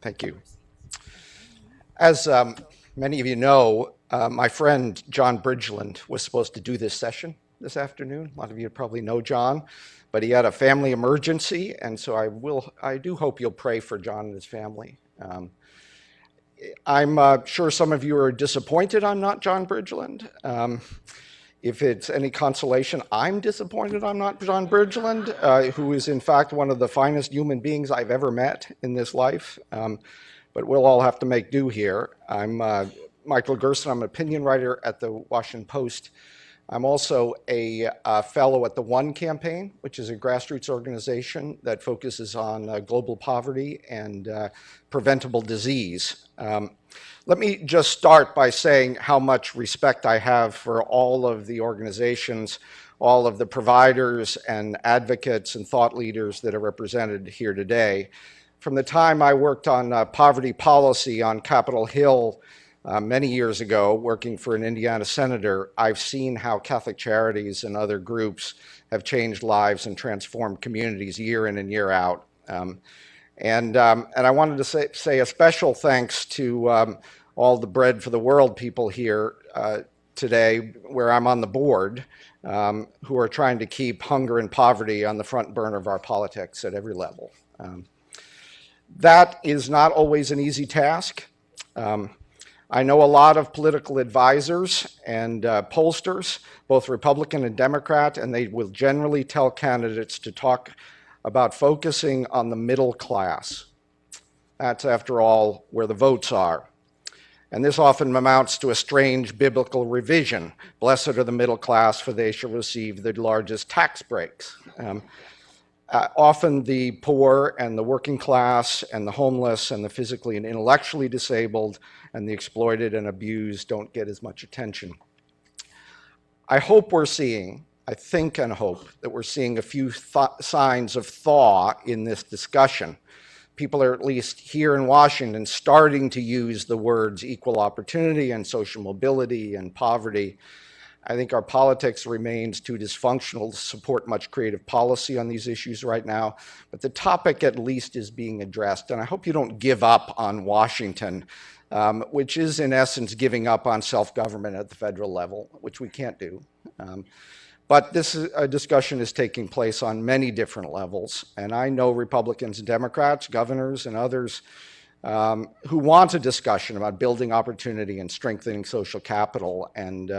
Thank you. As many of you know, my friend John Bridgeland was supposed to do this session this afternoon. A lot of you probably know John, but he had a family emergency, and so I do hope you'll pray for John and his family. I'm sure some of you are disappointed I'm not John Bridgeland. If it's any consolation, I'm disappointed I'm not John Bridgeland, who is in fact one of the finest human beings I've ever met in this life. But we'll all have to make do here. I'm Michael Gerson. I'm an opinion writer at the Washington Post. I'm also a fellow at the One Campaign, which is a grassroots organization that focuses on global poverty and preventable disease. Let me just start by saying how much respect I have for all of the organizations, all of the providers and advocates and thought leaders that are represented here today. From the time I worked on poverty policy on Capitol Hill many years ago, working for an Indiana senator, I've seen how Catholic Charities and other groups have changed lives and transformed communities year in and year out. And I wanted to say a special thanks to all the Bread for the World people here today, where I'm on the board, who are trying to keep hunger and poverty on the front burner of our politics at every level. That is not always an easy task. I know a lot of political advisors and pollsters, both Republican and Democrat, and they will generally tell candidates to talk about focusing on the middle class. That's, after all, where the votes are. And this often amounts to a strange biblical revision. Blessed are the middle class, for they shall receive the largest tax breaks. Often the poor and the working class and the homeless and the physically and intellectually disabled and the exploited and abused don't get as much attention. I think and hope that we're seeing a few signs of thaw in this discussion. People are, at least here in Washington, starting to use the words equal opportunity and social mobility and poverty. I think our politics remains too dysfunctional to support much creative policy on these issues right now, but the topic at least is being addressed, and I hope you don't give up on Washington, which is in essence giving up on self-government at the federal level, which we can't do. But this discussion is taking place on many different levels, and I know Republicans and Democrats, governors and others who want a discussion about building opportunity and strengthening social capital and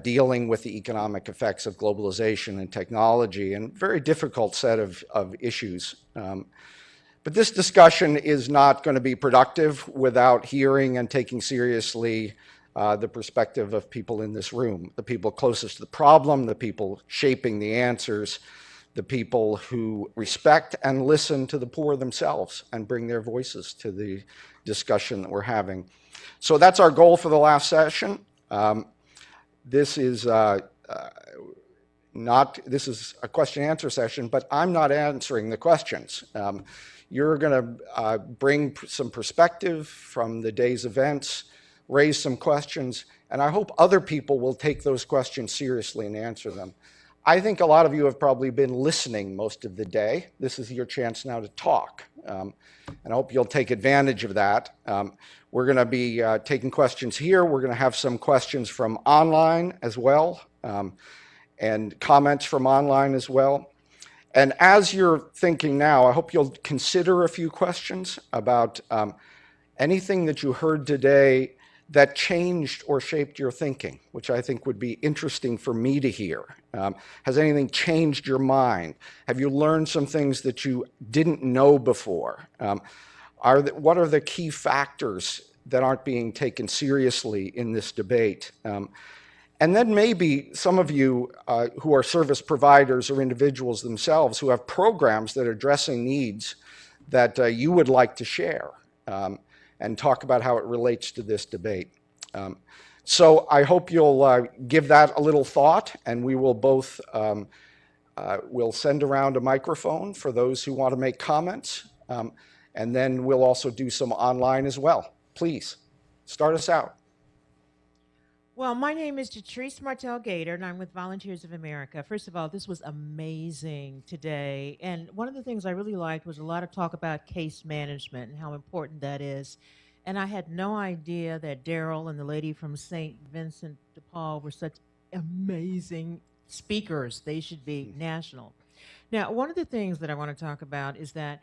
dealing with the economic effects of globalization and technology, and very difficult set of issues. But this discussion is not going to be productive without hearing and taking seriously the perspective of people in this room, the people closest to the problem, the people shaping the answers, the people who respect and listen to the poor themselves and bring their voices to the discussion that we're having. So that's our goal for the last session. This is a question and answer session, but I'm not answering the questions. You're going to bring some perspective from the day's events, raise some questions, and I hope other people will take those questions seriously and answer them. I think a lot of you have probably been listening most of the day. This is your chance now to talk, and I hope you'll take advantage of that. We're going to be taking questions here. We're going to have some questions from online as well, and comments from online as well. And as you're thinking now, I hope you'll consider a few questions about anything that you heard today that changed or shaped your thinking, which I think would be interesting for me to hear. Has anything changed your mind? Have you learned some things that you didn't know before? What are the key factors that aren't being taken seriously in this debate? And then maybe some of you who are service providers or individuals themselves who have programs that are addressing needs that you would like to share. And talk about how it relates to this debate. So I hope you'll give that a little thought, and we will both, we'll send around a microphone for those who want to make comments, and then we'll also do some online as well. Please, start us out. Well, my name is Jatrice Martel Gator, and I'm with Volunteers of America. First of all, this was amazing today. And one of the things I really liked was a lot of talk about case management and how important that is. And I had no idea that Daryl and the lady from St. Vincent de Paul were such amazing speakers. They should be national. Now, one of the things that I want to talk about is that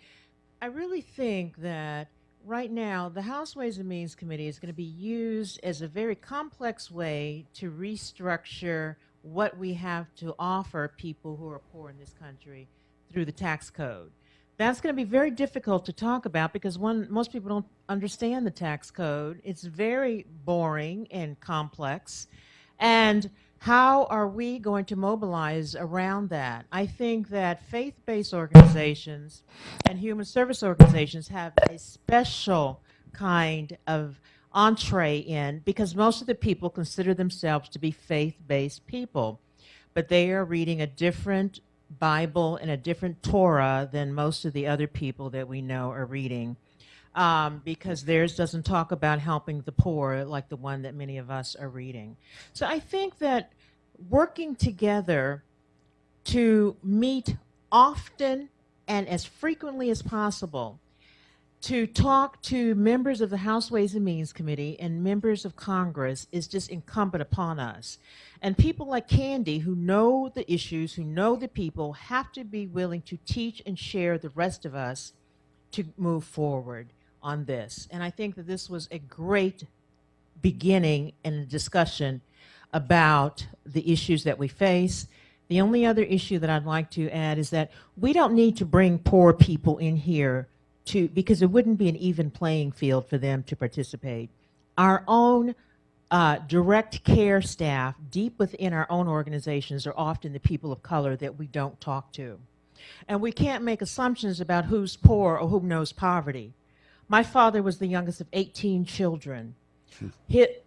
I really think that right now the House Ways and Means Committee is going to be used as a very complex way to restructure what we have to offer people who are poor in this country through the tax code. That's going to be very difficult to talk about because one, most people don't understand the tax code. It's very boring and complex. And how are we going to mobilize around that? I think that faith-based organizations and human service organizations have a special kind of entree in because most of the people consider themselves to be faith-based people, but they are reading a different Bible and a different Torah than most of the other people that we know are reading. Because theirs doesn't talk about helping the poor like the one that many of us are reading. So I think that working together to meet often and as frequently as possible to talk to members of the House Ways and Means Committee and members of Congress is just incumbent upon us. And people like Candy, who know the issues, who know the people, have to be willing to teach and share the rest of us to move forward on this. And I think that this was a great beginning in a discussion about the issues that we face. The only other issue that I'd like to add is that we don't need to bring poor people in here because it wouldn't be an even playing field for them to participate. Our own direct care staff deep within our own organizations are often the people of color that we don't talk to. And we can't make assumptions about who's poor or who knows poverty. My father was the youngest of 18 children.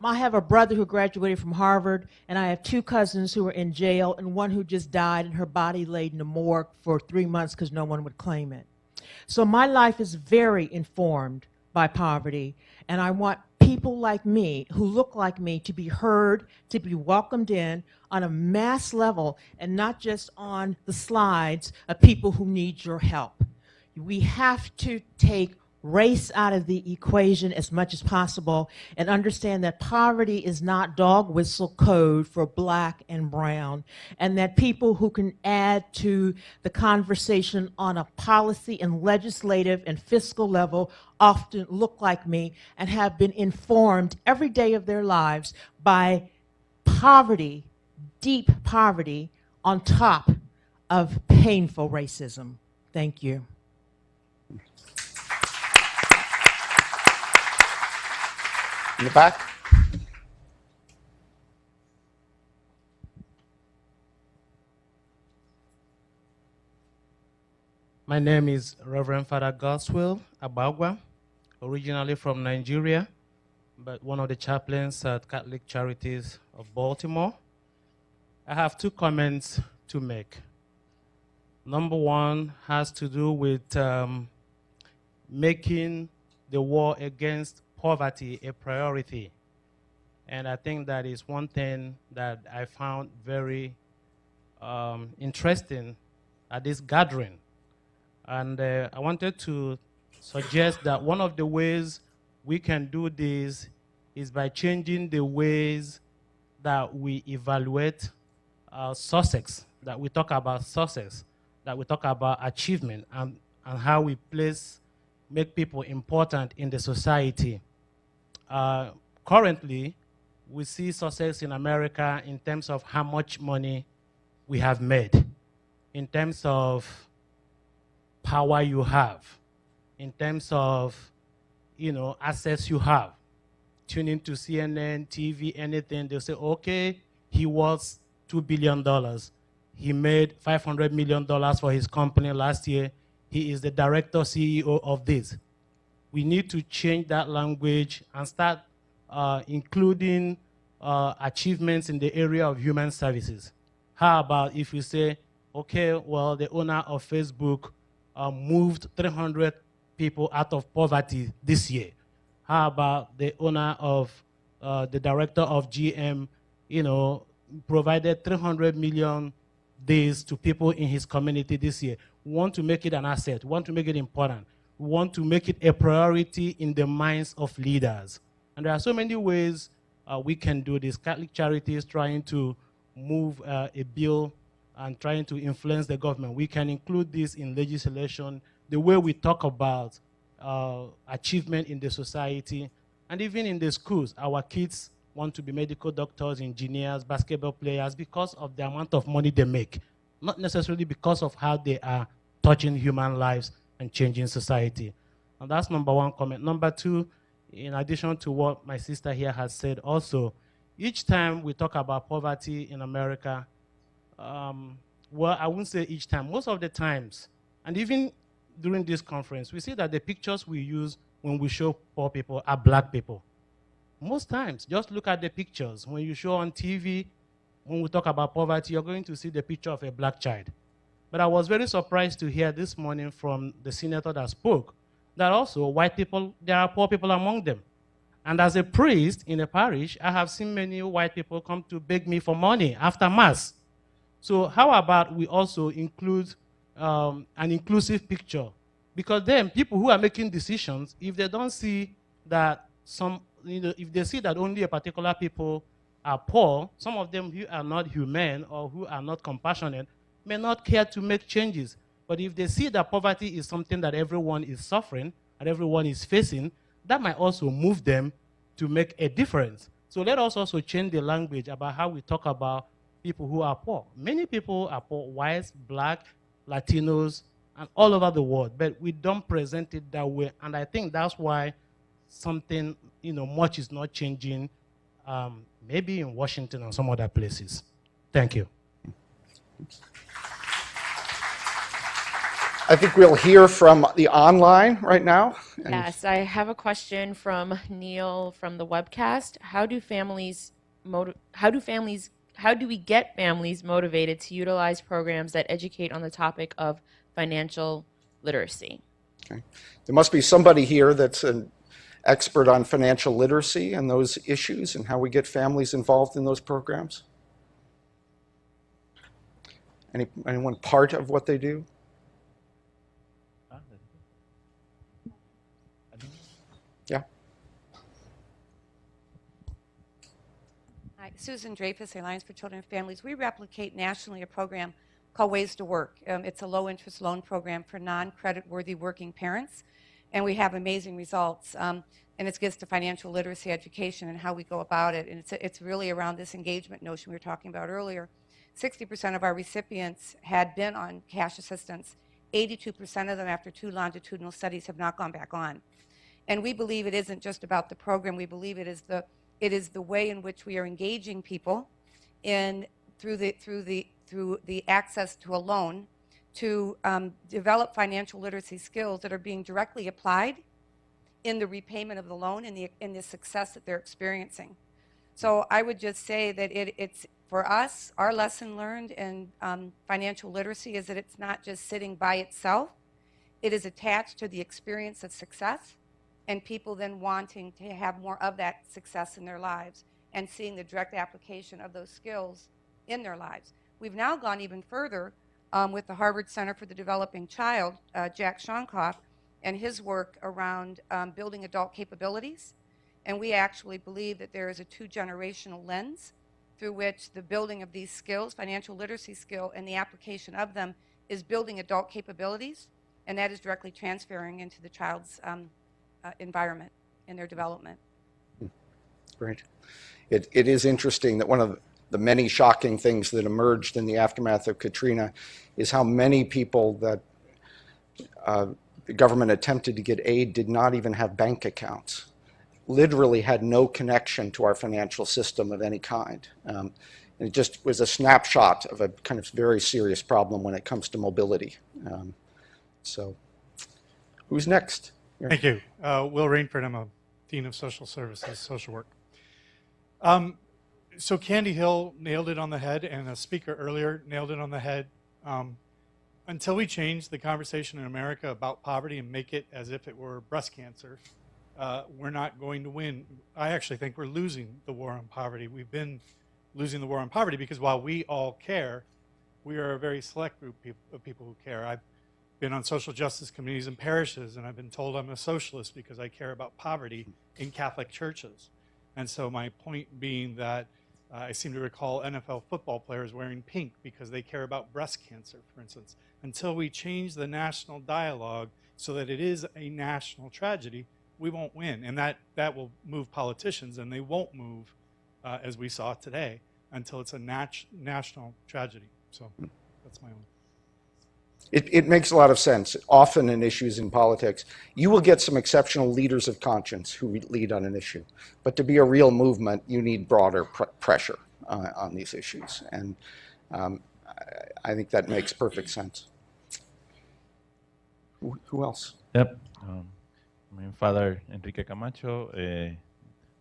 I have a brother who graduated from Harvard, and I have two cousins who are in jail, and one who just died, and her body laid in the morgue for 3 months because no one would claim it. So my life is very informed by poverty, and I want people like me, who look like me, to be heard, to be welcomed in on a mass level, and not just on the slides of people who need your help. We have to take race out of the equation as much as possible and understand that poverty is not dog whistle code for black and brown, and that people who can add to the conversation on a policy and legislative and fiscal level often look like me and have been informed every day of their lives by poverty, deep poverty, on top of painful racism. Thank you. In the back. My name is Reverend Father Goswill Abagwa, originally from Nigeria, but one of the chaplains at Catholic Charities of Baltimore. I have two comments to make. Number one has to do with making the war against poverty a priority. And I think that is one thing that I found very interesting at this gathering. And I wanted to suggest that one of the ways we can do this is by changing the ways that we evaluate success, that we talk about success, that we talk about achievement, and how we make people important in the society. Currently, we see success in America in terms of how much money we have made, in terms of power you have, in terms of access you have. Tune into CNN, TV, anything, they'll say, okay, he was $2 billion. He made $500 million for his company last year. He is the director, CEO of this. We need to change that language and start including achievements in the area of human services. How about if we say, okay, well, the owner of Facebook moved 300 people out of poverty this year. How about the owner of the director of GM, provided 300 million days to people in his community this year. We want to make it an asset. We want to make it important. We want to make it a priority in the minds of leaders. And there are so many ways we can do this. Catholic Charities trying to move a bill and trying to influence the government. We can include this in legislation, the way we talk about achievement in the society, and even in the schools. Our kids want to be medical doctors, engineers, basketball players because of the amount of money they make, not necessarily because of how they are touching human lives and changing society. And that's number one comment. Number two, in addition to what my sister here has said also, each time we talk about poverty in America, well, I wouldn't say each time, most of the times, and even during this conference, we see that the pictures we use when we show poor people are black people. Most times, just look at the pictures. When you show on TV, when we talk about poverty, you're going to see the picture of a black child. But I was very surprised to hear this morning from the senator that spoke that also white people, there are poor people among them. And as a priest in a parish, I have seen many white people come to beg me for money after Mass. So how about we also include an inclusive picture? Because then people who are making decisions, if they don't see that if they see that only a particular people are poor, some of them who are not humane or who are not compassionate may not care to make changes. But if they see that poverty is something that everyone is suffering and everyone is facing, that might also move them to make a difference. So let us also change the language about how we talk about people who are poor. Many people are poor, whites, black, Latinos, and all over the world, but we don't present it that way. And I think that's why something, much is not changing, maybe in Washington and some other places. Thank you. I think we'll hear from the online right now. Yes, I have a question from Neil from the webcast. How do we get families motivated to utilize programs that educate on the topic of financial literacy? Okay. There must be somebody here that's an expert on financial literacy and those issues and how we get families involved in those programs. Anyone part of what they do? Yeah. Hi, Susan Dreyfus, the Alliance for Children and Families. We replicate nationally a program called Ways to Work. It's a low-interest loan program for non-credit-worthy working parents, and we have amazing results. And it gets to financial literacy education and how we go about it. And it's really around this engagement notion we were talking about earlier. 60% of our recipients had been on cash assistance. 82% of them, after 2 longitudinal studies, have not gone back on. And we believe it isn't just about the program. We believe it is the way in which we are engaging people through the access to a loan to develop financial literacy skills that are being directly applied in the repayment of the loan and in the success that they're experiencing. So I would just say that it's for us, our lesson learned in financial literacy is that it's not just sitting by itself. It is attached to the experience of success and people then wanting to have more of that success in their lives and seeing the direct application of those skills in their lives. We've now gone even further with the Harvard Center for the Developing Child, Jack Shonkoff, and his work around building adult capabilities. And we actually believe that there is a 2-generational lens through which the building of these skills, financial literacy skill, and the application of them is building adult capabilities, and that is directly transferring into the child's environment in their development. Great. It is interesting that one of the many shocking things that emerged in the aftermath of Katrina is how many people that the government attempted to get aid did not even have bank accounts, literally had no connection to our financial system of any kind. And it just was a snapshot of a kind of very serious problem when it comes to mobility. So who's next? Thank you. Will Rainford, I'm a Dean of Social Services, Social Work. So Candy Hill nailed it on the head, and a speaker earlier nailed it on the head. Until we change the conversation in America about poverty and make it as if it were breast cancer, we're not going to win. I actually think we're losing the war on poverty. We've been losing the war on poverty because while we all care, we are a very select group of people who care. I've been on social justice committees in parishes, and I've been told I'm a socialist because I care about poverty in Catholic churches. And so my point being that I seem to recall NFL football players wearing pink because they care about breast cancer, for instance. Until we change the national dialogue so that it is a national tragedy, we won't win. And that will move politicians, and they won't move, as we saw today, until it's a national tragedy. So that's my own. It makes a lot of sense. Often in issues in politics, you will get some exceptional leaders of conscience who lead on an issue. But to be a real movement, you need broader pressure on these issues. And I think that makes perfect sense. Who else? Yep. My father, Enrique Camacho, the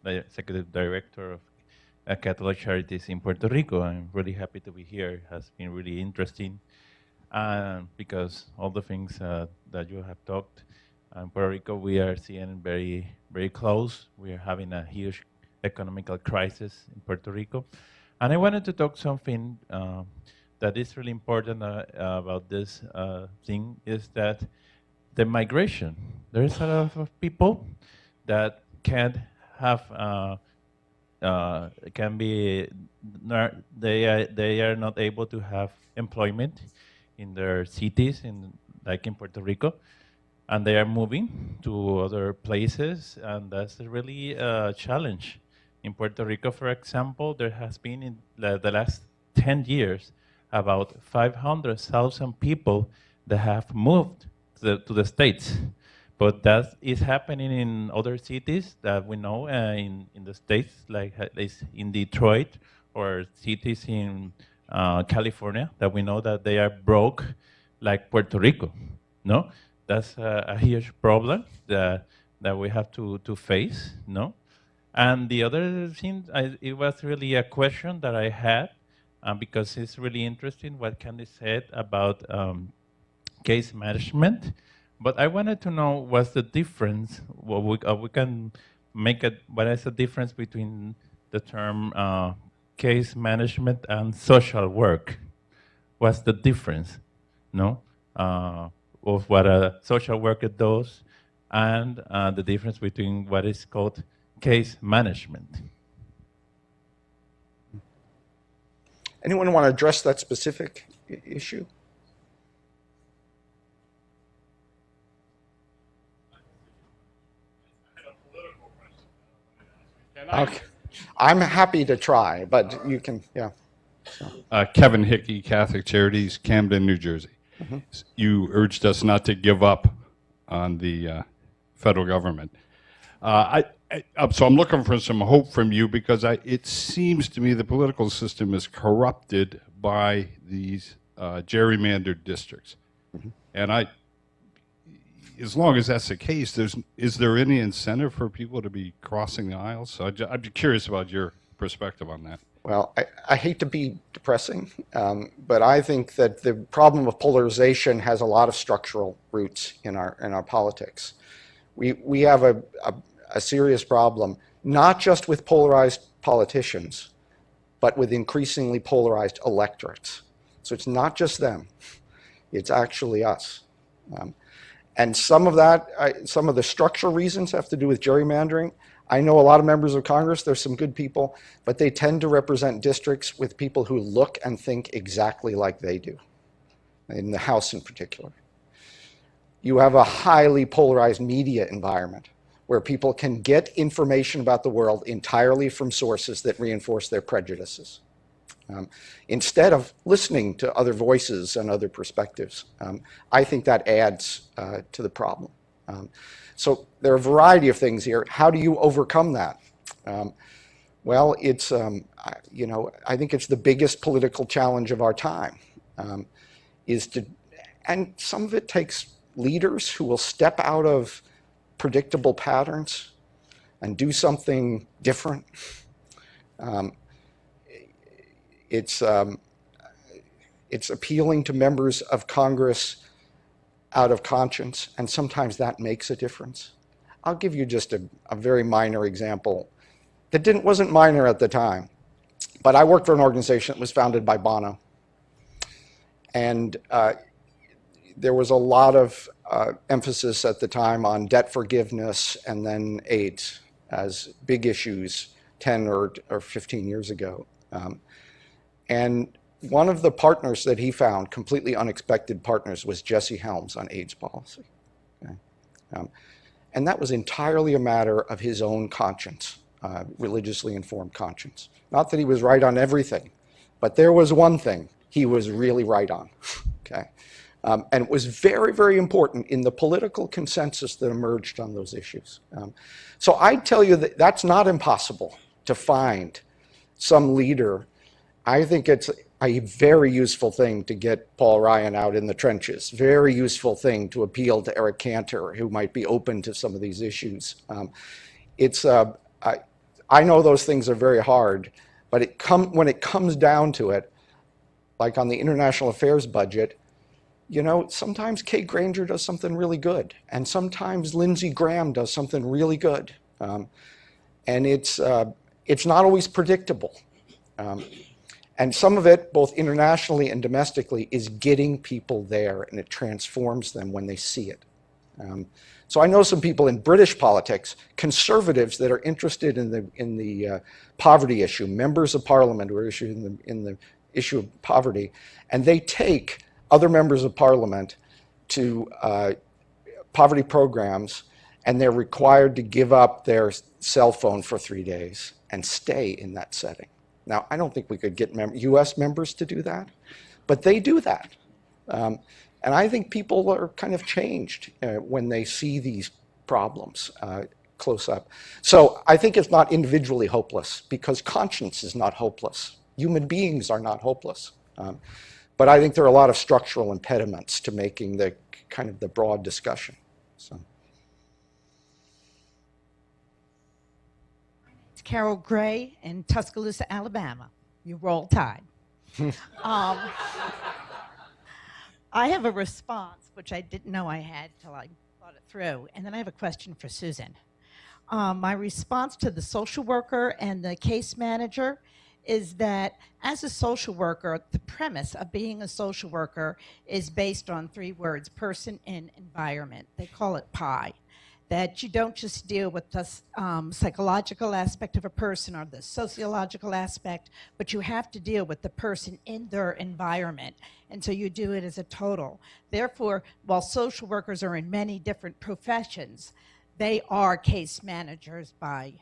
Executive Director of Catholic Charities in Puerto Rico. I'm really happy to be here. It has been really interesting. Because all the things that you have talked, in Puerto Rico we are seeing very, very close. We are having a huge economical crisis in Puerto Rico. And I wanted to talk something that is really important about this thing is that the migration. There is a lot of people that can't have, they are not able to have employment in their cities, like in Puerto Rico, and they are moving to other places, and that's really a challenge. In Puerto Rico, for example, there has been in the last 10 years about 500,000 people that have moved to the States. But that is happening in other cities that we know in the States, like in Detroit or cities in California, that we know that they are broke like Puerto Rico. No, that's a huge problem that we have to face. No, and the other thing, it was really a question that I had because it's really interesting what Candy said about case management. But I wanted to know what's the difference. Well, we can make it. What is the difference between the term case management and social work? What's the difference, no, of what a social worker does and the difference between what is called case management? Anyone want to address that specific issue? Okay. I'm happy to try, but you can, yeah. Kevin Hickey, Catholic Charities, Camden, New Jersey. Mm-hmm. You urged us not to give up on the federal government. So I'm looking for some hope from you because it seems to me the political system is corrupted by these gerrymandered districts. Mm-hmm. And as long as that's the case, is there any incentive for people to be crossing the aisles? So I'd be curious about your perspective on that. Well, I hate to be depressing, but I think that the problem of polarization has a lot of structural roots in our politics. We have a serious problem, not just with polarized politicians, but with increasingly polarized electorates. So it's not just them, it's actually us. And some of the structural reasons have to do with gerrymandering. I know a lot of members of Congress, there's some good people, but they tend to represent districts with people who look and think exactly like they do, in the House in particular. You have a highly polarized media environment where people can get information about the world entirely from sources that reinforce their prejudices, instead of listening to other voices and other perspectives. I think that adds to the problem. So there are a variety of things here. How do you overcome that? Well, it's, I think it's the biggest political challenge of our time, and some of it takes leaders who will step out of predictable patterns and do something different. It's appealing to members of Congress out of conscience, and sometimes that makes a difference. I'll give you just a very minor example that wasn't minor at the time. But I worked for an organization that was founded by Bono. And there was a lot of emphasis at the time on debt forgiveness and then AIDS as big issues 10 or 15 years ago. And one of the partners that he found, completely unexpected partners, was Jesse Helms on AIDS policy. Okay? And that was entirely a matter of his own conscience, religiously informed conscience. Not that he was right on everything, but there was one thing he was really right on. Okay? And it was very, very important in the political consensus that emerged on those issues. So I tell you that that's not impossible to find some leader. I think it's a very useful thing to get Paul Ryan out in the trenches, very useful thing to appeal to Eric Cantor, who might be open to some of these issues. I know those things are very hard, but when it comes down to it, like on the international affairs budget, you know, sometimes Kay Granger does something really good, and sometimes Lindsey Graham does something really good. And it's not always predictable. And some of it, both internationally and domestically, is getting people there, and it transforms them when they see it. So I know some people in British politics, conservatives that are interested in the poverty issue, members of parliament who are interested in the issue of poverty, and they take other members of parliament to poverty programs, and they're required to give up their cell phone for 3 days and stay in that setting. Now, I don't think we could get US members to do that, but they do that. And I think people are kind of changed when they see these problems close up. So I think it's not individually hopeless, because conscience is not hopeless. Human beings are not hopeless. But I think there are a lot of structural impediments to making the kind of the broad discussion. So. It's Carol Gray in Tuscaloosa, Alabama. You roll tide. I have a response, which I didn't know I had till I thought it through. And then I have a question for Susan. My response to the social worker and the case manager is that as a social worker, the premise of being a social worker is based on 3 words: person and environment. They call it PI. That you don't just deal with the psychological aspect of a person or the sociological aspect, but you have to deal with the person in their environment. And so you do it as a total. Therefore, while social workers are in many different professions, they are case managers by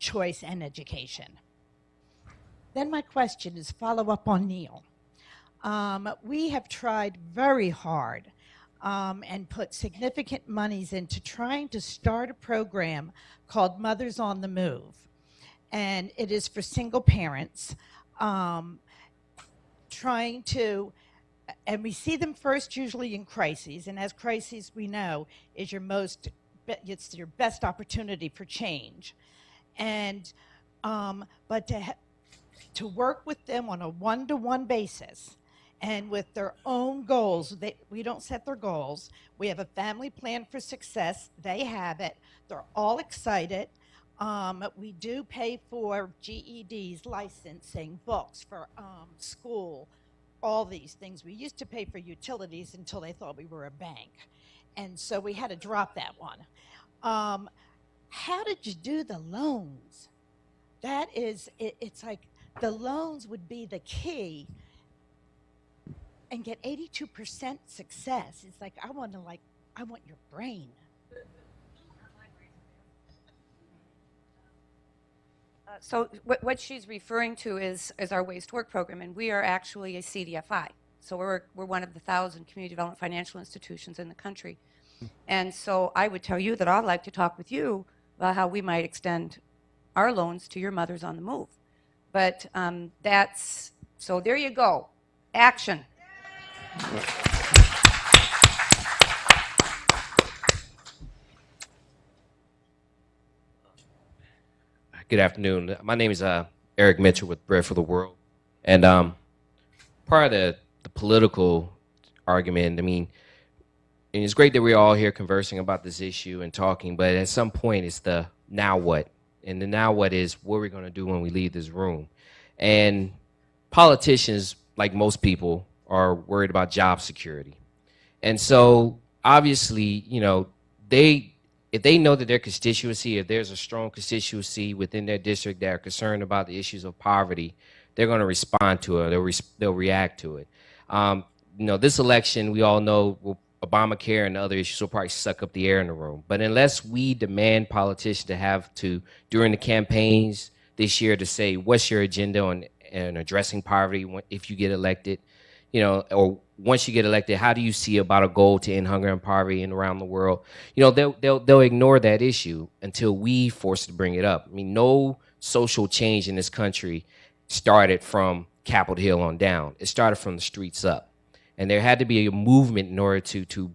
choice and education. Then my question is follow up on Neil. We have tried very hard and put significant monies into trying to start a program called Mothers on the Move. And it is for single parents trying to, and we see them first usually in crises, and as crises we know is it's your best opportunity for change. And, but to work with them on a one-to-one basis, and with their own goals. We don't set their goals. We have a family plan for success. They have it. They're all excited. We do pay for GEDs, licensing, books for school, all these things. We used to pay for utilities until they thought we were a bank. And so we had to drop that one. How did you do the loans? That is, it's like the loans would be the key and get 82% success. It's like, I want your brain. So what she's referring to is our Ways to Work program, and we are actually a CDFI. So we're one of the 1,000 community development financial institutions in the country. And so I would tell you that I'd like to talk with you about how we might extend our loans to your Mothers on the Move. But so there you go. Action. Good afternoon. My name is Eric Mitchell with Bread for the World. And part of the political argument, I mean, and it's great that we're all here conversing about this issue and talking, but at some point it's the now what? And the now what is what we're going to do when we leave this room. And politicians, like most people, are worried about job security. And so obviously, you know, if they know that their constituency, if there's a strong constituency within their district that are concerned about the issues of poverty, they're going to respond to it. They'll react to it. You know, this election, we all know, Obamacare and other issues will probably suck up the air in the room. But unless we demand politicians to have to, during the campaigns this year, to say, what's your agenda on addressing poverty if you get elected, you know, or once you get elected, how do you see about a goal to end hunger and poverty and around the world? You know, they'll ignore that issue until we force to bring it up. I mean, no social change in this country started from Capitol Hill on down. It started from the streets up. And there had to be a movement in order to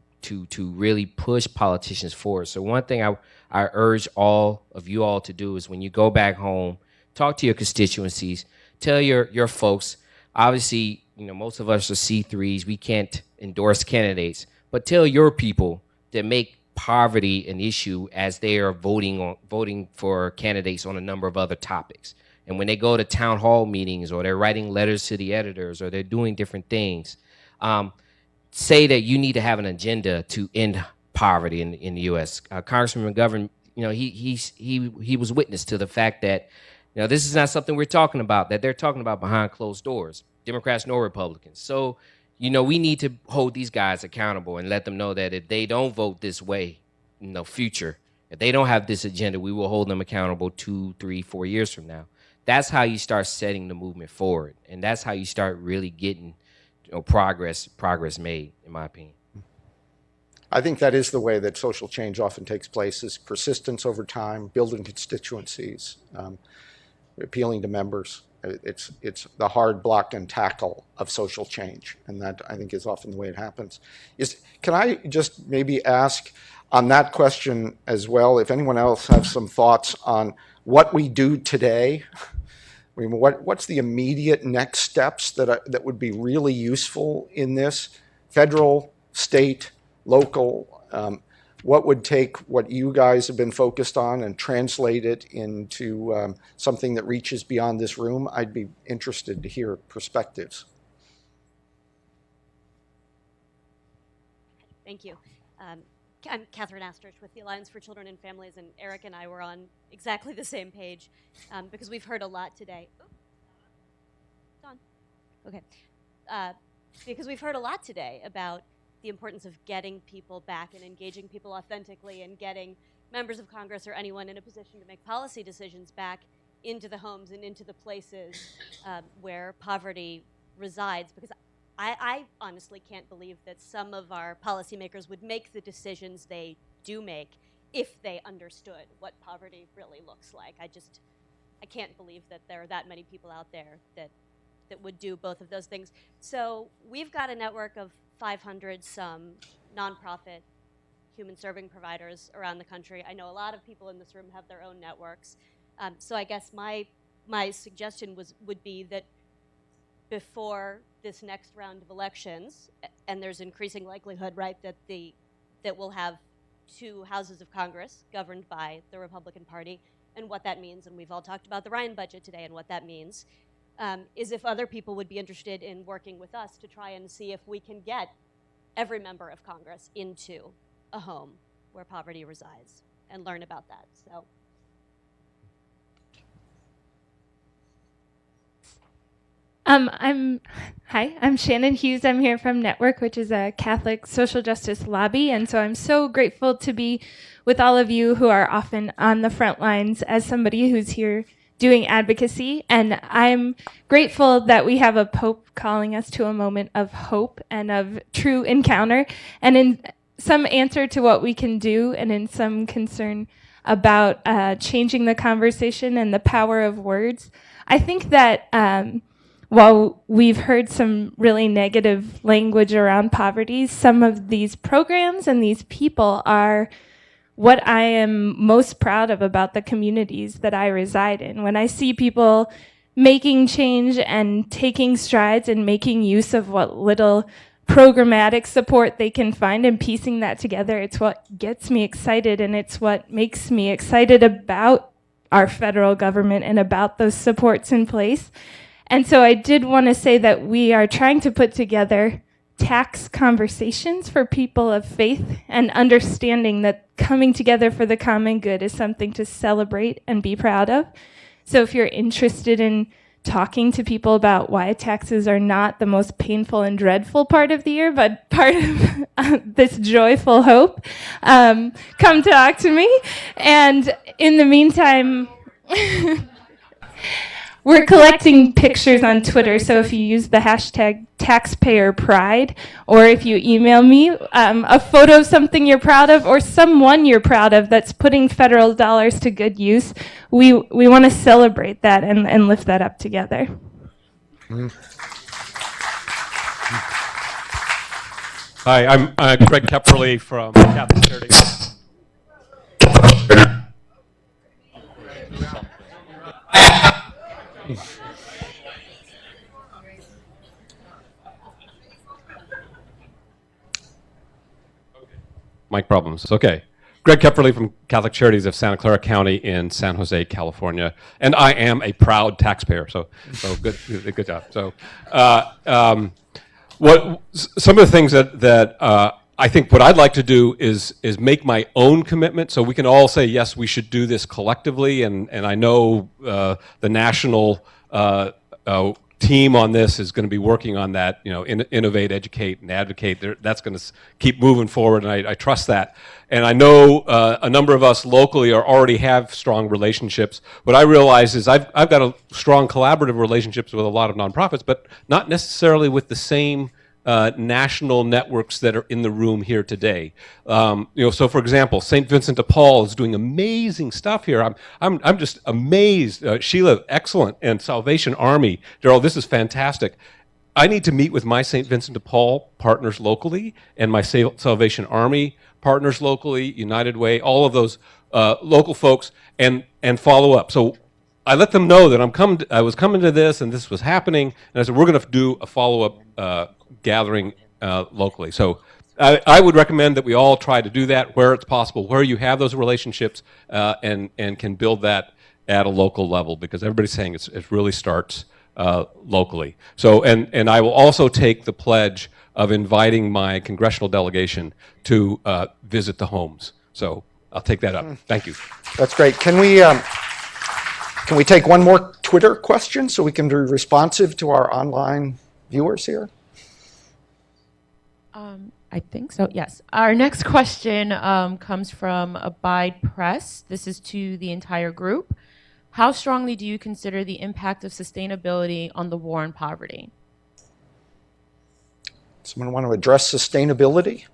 really push politicians forward. So one thing I urge all of you all to do is when you go back home, talk to your constituencies, tell your folks. Obviously, you know, most of us are C3s. We can't endorse candidates, but tell your people that make poverty an issue as they are voting for candidates on a number of other topics. And when they go to town hall meetings or they're writing letters to the editors or they're doing different things, say that you need to have an agenda to end poverty in the U.S. Congressman McGovern, you know, he was witness to the fact that, you know, this is not something we're talking about, that they're talking about behind closed doors, Democrats nor Republicans. So, you know, we need to hold these guys accountable and let them know that if they don't vote this way in the future, if they don't have this agenda, we will hold them accountable 2, 3, 4 years from now. That's how you start setting the movement forward, and that's how you start really getting, you know, progress made, in my opinion. I think that is the way that social change often takes place, is persistence over time, building constituencies, appealing to members. It's the hard block and tackle of social change, and that, I think, is often the way it happens. Can I just maybe ask on that question as well, if anyone else has some thoughts on what we do today? I mean, what's the immediate next steps that would be really useful in this? Federal, state, local, what would take what you guys have been focused on and translate it into something that reaches beyond this room? I'd be interested to hear perspectives. Thank you. I'm Catherine Astrich with the Alliance for Children and Families, and Eric and I were on exactly the same page because we've heard a lot today. Don. Okay. Because we've heard a lot today about the importance of getting people back and engaging people authentically and getting members of Congress or anyone in a position to make policy decisions back into the homes and into the places where poverty resides. Because I honestly can't believe that some of our policymakers would make the decisions they do make if they understood what poverty really looks like. I can't believe that there are that many people out there that would do both of those things. So we've got a network of 500 some nonprofit human serving providers around the country. I know a lot of people in this room have their own networks. So I guess my suggestion would be that before this next round of elections, and there's increasing likelihood, right, that we'll have 2 houses of Congress governed by the Republican Party, and what that means, and we've all talked about the Ryan budget today and what that means, is if other people would be interested in working with us to try and see if we can get every member of Congress into a home where poverty resides and learn about that. So. I'm Shannon Hughes. I'm here from Network, which is a Catholic social justice lobby. And so I'm so grateful to be with all of you who are often on the front lines as somebody who's here doing advocacy. And I'm grateful that we have a Pope calling us to a moment of hope and of true encounter, and in some answer to what we can do, and in some concern about changing the conversation and the power of words. I think that while we've heard some really negative language around poverty, some of these programs and these people are what I am most proud of about the communities that I reside in. When I see people making change and taking strides and making use of what little programmatic support they can find, and piecing that together, it's what gets me excited, and it's what makes me excited about our federal government and about those supports in place. And so I did want to say that we are trying to put together tax conversations for people of faith, and understanding that coming together for the common good is something to celebrate and be proud of. So if you're interested in talking to people about why taxes are not the most painful and dreadful part of the year, but part of this joyful hope, come talk to me. And in the meantime, we're collecting pictures on Twitter, so if you use the hashtag taxpayerpride, or if you email me a photo of something you're proud of or someone you're proud of that's putting federal dollars to good use, we want to celebrate that and lift that up together. Hi, I'm Greg Kepperly from Catholic Charities. Mic problems. Okay. Greg Kepperly from Catholic Charities of Santa Clara County in San Jose, California, and I am a proud taxpayer. So good job. So, some of the things that I think what I'd like to do is make my own commitment, so we can all say yes, we should do this collectively. And I know the national team on this is going to be working on that. Innovate, educate, and advocate. That's going to keep moving forward, and I trust that. And I know a number of us locally already have strong relationships. What I realize is I've got a strong collaborative relationships with a lot of nonprofits, but not necessarily with the same national networks that are in the room here today. So for example, St. Vincent de Paul is doing amazing stuff here. I'm just amazed. Sheila, excellent, and Salvation Army. Daryl, this is fantastic. I need to meet with my St. Vincent de Paul partners locally and my Salvation Army partners locally, United Way, all of those local folks, and follow up. So I let them know that I was coming to this and this was happening, and I said we're going to do a follow-up gathering locally. So I would recommend that we all try to do that where it's possible, where you have those relationships and can build that at a local level, because everybody's saying it really starts locally. So and I will also take the pledge of inviting my congressional delegation to visit the homes. So I'll take that up. Thank you. That's great. Can we take one more Twitter question so we can be responsive to our online viewers here? I think so, yes. Our next question comes from Abide Press. This is to the entire group. How strongly do you consider the impact of sustainability on the war on poverty? Someone want to address sustainability?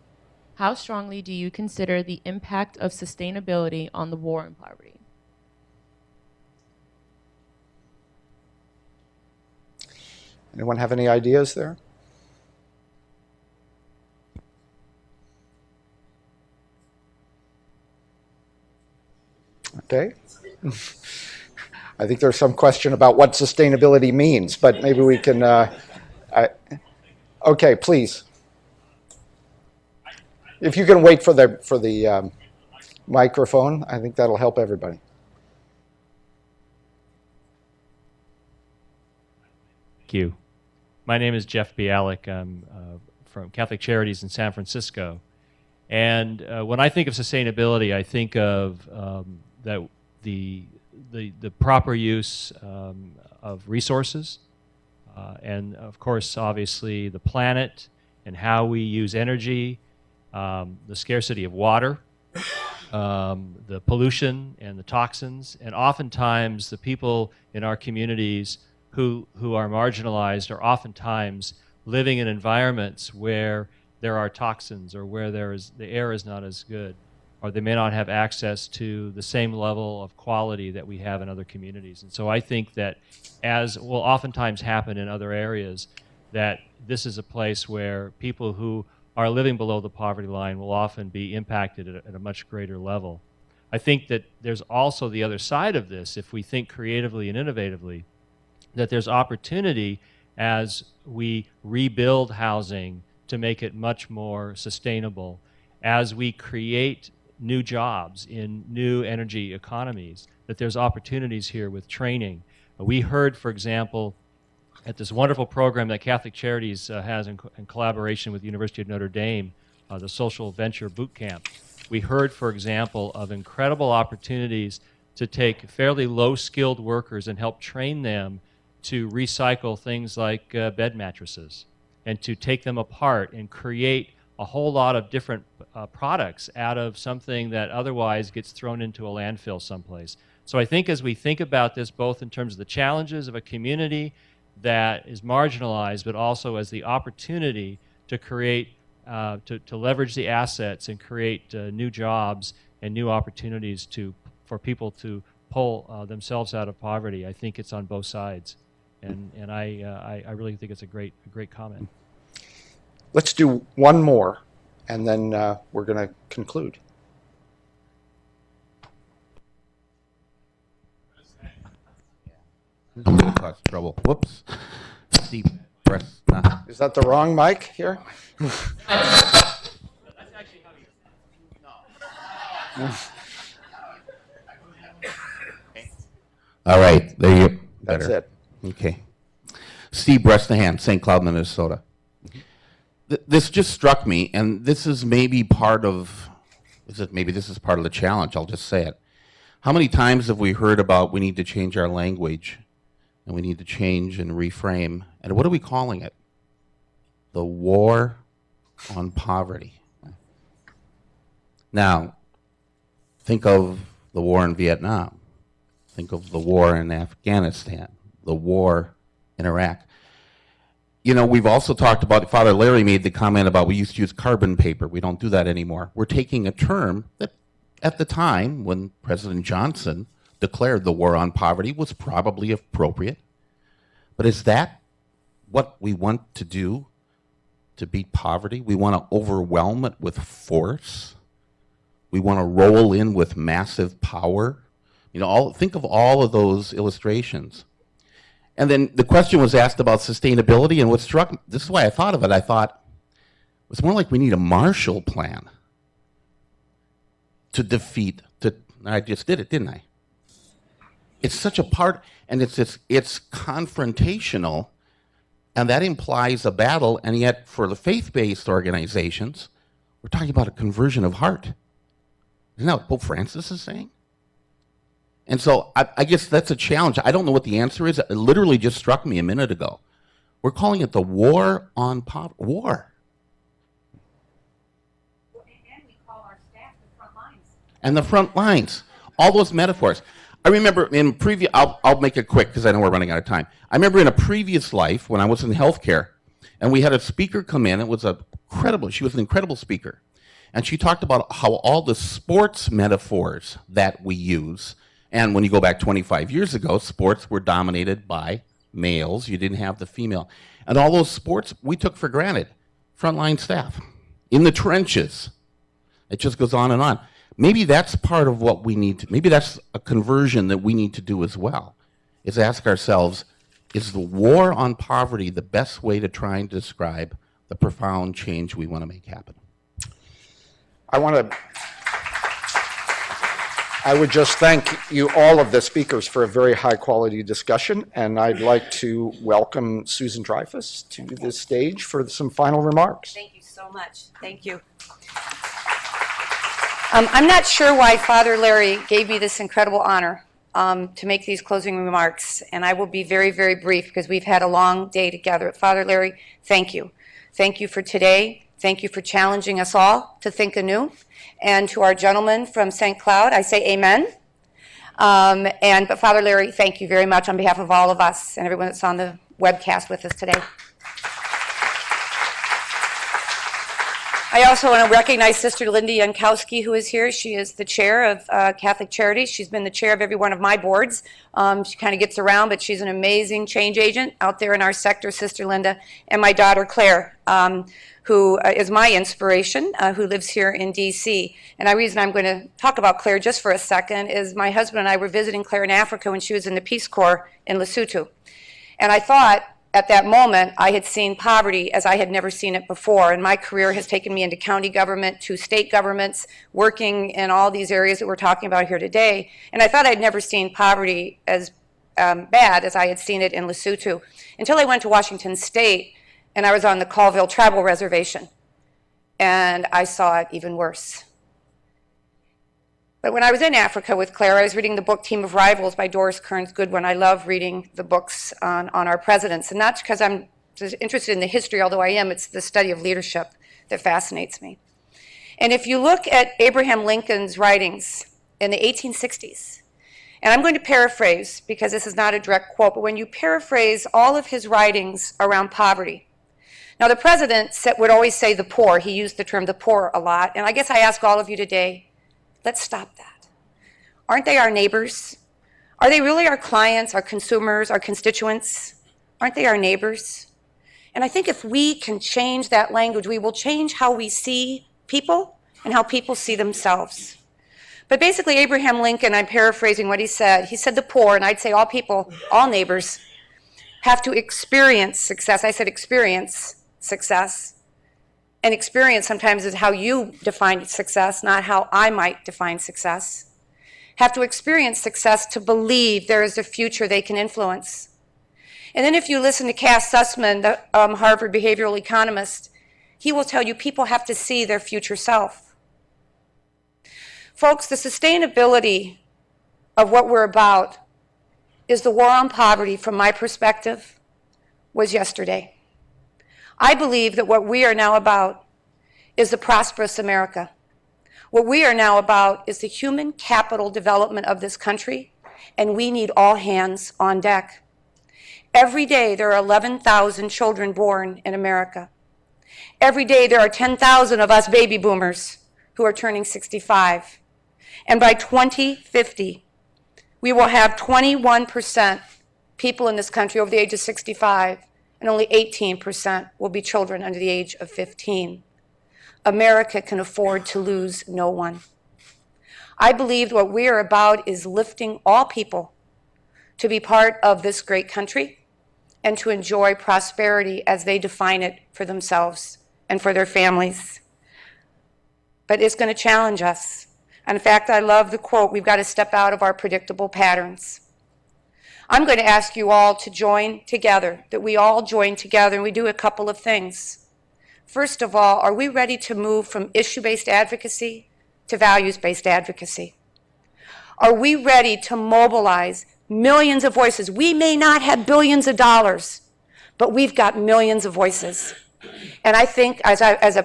How strongly do you consider the impact of sustainability on the war on poverty? Anyone have any ideas there? Okay. I think there's some question about what sustainability means, but maybe we can. Okay, please. If you can wait for the microphone, I think that'll help everybody. Thank you. My name is Jeff Bialik. I'm from Catholic Charities in San Francisco. And when I think of sustainability, I think of that the proper use of resources, and of course, obviously, the planet and how we use energy, the scarcity of water, the pollution and the toxins, and oftentimes the people in our communities who are marginalized are oftentimes living in environments where there are toxins or where the air is not as good, or they may not have access to the same level of quality that we have in other communities. And so I think that, as will oftentimes happen in other areas, that this is a place where people who are living below the poverty line will often be impacted at a much greater level. I think that there's also the other side of this, if we think creatively and innovatively, that there's opportunity as we rebuild housing to make it much more sustainable as we create new jobs in new energy economies, that there's opportunities here with training. We heard, for example, at this wonderful program that Catholic Charities has in collaboration with the University of Notre Dame, the Social Venture Boot Camp. We heard, for example, of incredible opportunities to take fairly low-skilled workers and help train them to recycle things like bed mattresses and to take them apart and create a whole lot of different products out of something that otherwise gets thrown into a landfill someplace. So I think as we think about this, both in terms of the challenges of a community that is marginalized, but also as the opportunity to create, to leverage the assets and create new jobs and new opportunities for people to pull themselves out of poverty, I think it's on both sides. And I really think it's a great comment. Let's do one more, and then we're going to conclude. I'm going to cause trouble. Whoops. Deep breath. Is that the wrong mic here? All right, there you go. That's it. Okay. Steve Bresnahan, St. Cloud, Minnesota. This just struck me, and this is maybe part of, maybe this is part of the challenge, I'll just say it. How many times have we heard about we need to change our language, and we need to change and reframe, and what are we calling it? The war on poverty. Now, think of the war in Vietnam. Think of the war in Afghanistan, the war in Iraq. You know, we've also talked about, Father Larry made the comment about we used to use carbon paper. We don't do that anymore. We're taking a term that at the time when President Johnson declared the war on poverty was probably appropriate. But is that what we want to do to beat poverty? We want to overwhelm it with force. We want to roll in with massive power. You know, think of all of those illustrations. And then the question was asked about sustainability, and what struck me, this is why I thought of it, I thought, it was more like we need a Marshall Plan to defeat, I just did it, didn't I? It's such a part, and it's confrontational, and that implies a battle, and yet for the faith-based organizations, we're talking about a conversion of heart. Isn't that what Pope Francis is saying? And so I guess that's a challenge. I don't know what the answer is. It literally just struck me a minute ago. We're calling it the war on poverty. War. And we call our staff the front lines. And the front lines. All those metaphors. I remember in previous, I'll make it quick because I know we're running out of time. I remember in a previous life when I was in healthcare, and we had a speaker come in. It was she was an incredible speaker. And she talked about how all the sports metaphors that we use, and when you go back 25 years ago, sports were dominated by males. You didn't have the female. And all those sports we took for granted. Frontline staff, in the trenches. It just goes on and on. Maybe that's part of what we need to, maybe that's a conversion that we need to do as well, is ask ourselves, is the war on poverty the best way to try and describe the profound change we want to make happen? I would just thank you, all of the speakers, for a very high quality discussion, and I'd like to welcome Susan Dreyfus to the stage for some final remarks. Thank you so much. Thank you. I'm not sure why Father Larry gave me this incredible honor to make these closing remarks, and I will be very, very brief because we've had a long day together. Father Larry, thank you. Thank you for today. Thank you for challenging us all to think anew. And to our gentleman from St. Cloud, I say amen. But Father Larry, thank you very much on behalf of all of us and everyone that's on the webcast with us today. I also want to recognize Sister Linda Jankowski, who is here. She is the chair of Catholic Charities. She's been the chair of every one of my boards. She kind of gets around, but she's an amazing change agent out there in our sector, Sister Linda. And my daughter, Claire, who is my inspiration, who lives here in D.C. And the reason I'm going to talk about Claire just for a second is my husband and I were visiting Claire in Africa when she was in the Peace Corps in Lesotho. And I thought, at that moment, I had seen poverty as I had never seen it before. And my career has taken me into county government, to state governments, working in all these areas that we're talking about here today. And I thought I'd never seen poverty as bad as I had seen it in Lesotho until I went to Washington State and I was on the Colville Tribal Reservation. And I saw it even worse. But when I was in Africa with Claire, I was reading the book Team of Rivals by Doris Kearns Goodwin. I love reading the books on our presidents, and not because I'm interested in the history, although I am, it's the study of leadership that fascinates me. And if you look at Abraham Lincoln's writings in the 1860s, and I'm going to paraphrase because this is not a direct quote, but when you paraphrase all of his writings around poverty, now the president would always say the poor. He used the term the poor a lot, and I guess I ask all of you today, let's stop that. Aren't they our neighbors? Are they really our clients, our consumers, our constituents? Aren't they our neighbors? And I think if we can change that language, we will change how we see people and how people see themselves. But basically, Abraham Lincoln, I'm paraphrasing what he said the poor, and I'd say all people, all neighbors, have to experience success. I said experience success. And experience sometimes is how you define success, not how I might define success. Have to experience success to believe there is a future they can influence. And then if you listen to Cass Sussman, the Harvard behavioral economist, he will tell you people have to see their future self. Folks, the sustainability of what we're about is the war on poverty, from my perspective, was yesterday. I believe that what we are now about is the prosperous America. What we are now about is the human capital development of this country, and we need all hands on deck. Every day there are 11,000 children born in America. Every day there are 10,000 of us baby boomers who are turning 65. And by 2050, we will have 21% people in this country over the age of 65, and only 18% will be children under the age of 15. America can afford to lose no one. I believe what we are about is lifting all people to be part of this great country and to enjoy prosperity as they define it for themselves and for their families. But it's going to challenge us. And in fact, I love the quote, we've got to step out of our predictable patterns. I'm going to ask you all to join together, that we all join together and we do a couple of things. First of all, are we ready to move from issue-based advocacy to values-based advocacy? Are we ready to mobilize millions of voices? We may not have billions of dollars, but we've got millions of voices. And I think,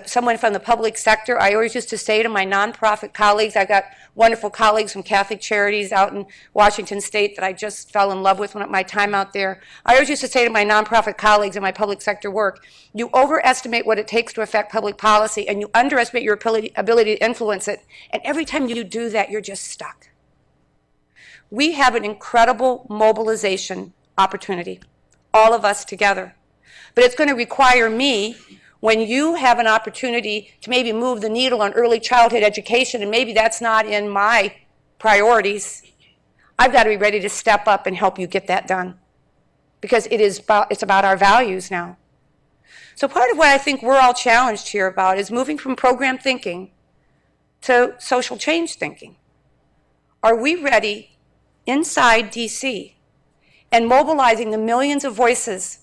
someone from the public sector, I always used to say to my nonprofit colleagues, I've got wonderful colleagues from Catholic Charities out in Washington State that I just fell in love with my time out there. I always used to say to my nonprofit colleagues in my public sector work, you overestimate what it takes to affect public policy and you underestimate your ability to influence it. And every time you do that, you're just stuck. We have an incredible mobilization opportunity, all of us together. But it's going to require me, when you have an opportunity to maybe move the needle on early childhood education, and maybe that's not in my priorities, I've got to be ready to step up and help you get that done. Because it's about our values now. So part of what I think we're all challenged here about is moving from program thinking to social change thinking. Are we ready inside DC and mobilizing the millions of voices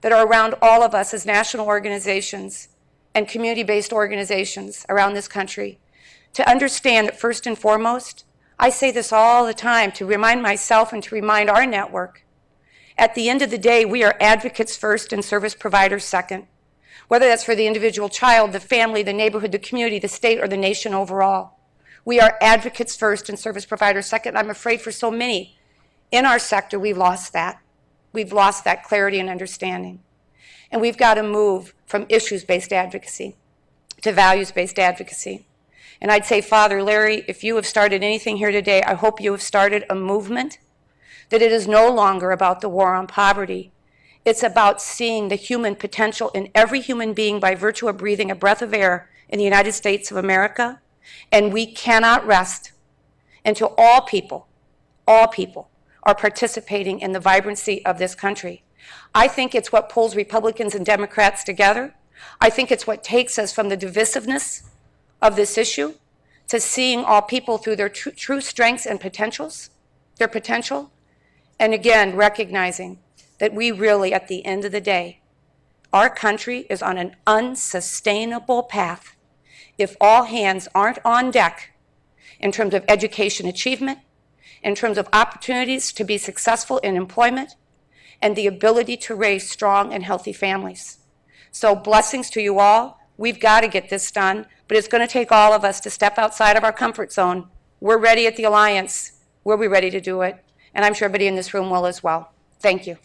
that are around all of us as national organizations and community-based organizations around this country to understand that first and foremost, I say this all the time to remind myself and to remind our network, at the end of the day, we are advocates first and service providers second, whether that's for the individual child, the family, the neighborhood, the community, the state, or the nation overall. We are advocates first and service providers second. I'm afraid for so many in our sector, we've lost that. We've lost that clarity and understanding. And we've got to move from issues-based advocacy to values-based advocacy. And I'd say, Father Larry, if you have started anything here today, I hope you have started a movement that it is no longer about the war on poverty. It's about seeing the human potential in every human being by virtue of breathing a breath of air in the United States of America. And we cannot rest until all people are participating in the vibrancy of this country. I think it's what pulls Republicans and Democrats together. I think it's what takes us from the divisiveness of this issue to seeing all people through their true strengths and potentials, their potential, and again, recognizing that we really, at the end of the day, our country is on an unsustainable path if all hands aren't on deck in terms of education achievement, in terms of opportunities to be successful in employment, and the ability to raise strong and healthy families. So blessings to you all. We've got to get this done, but it's going to take all of us to step outside of our comfort zone. We're ready at the Alliance. We'll be ready to do it, and I'm sure everybody in this room will as well. Thank you.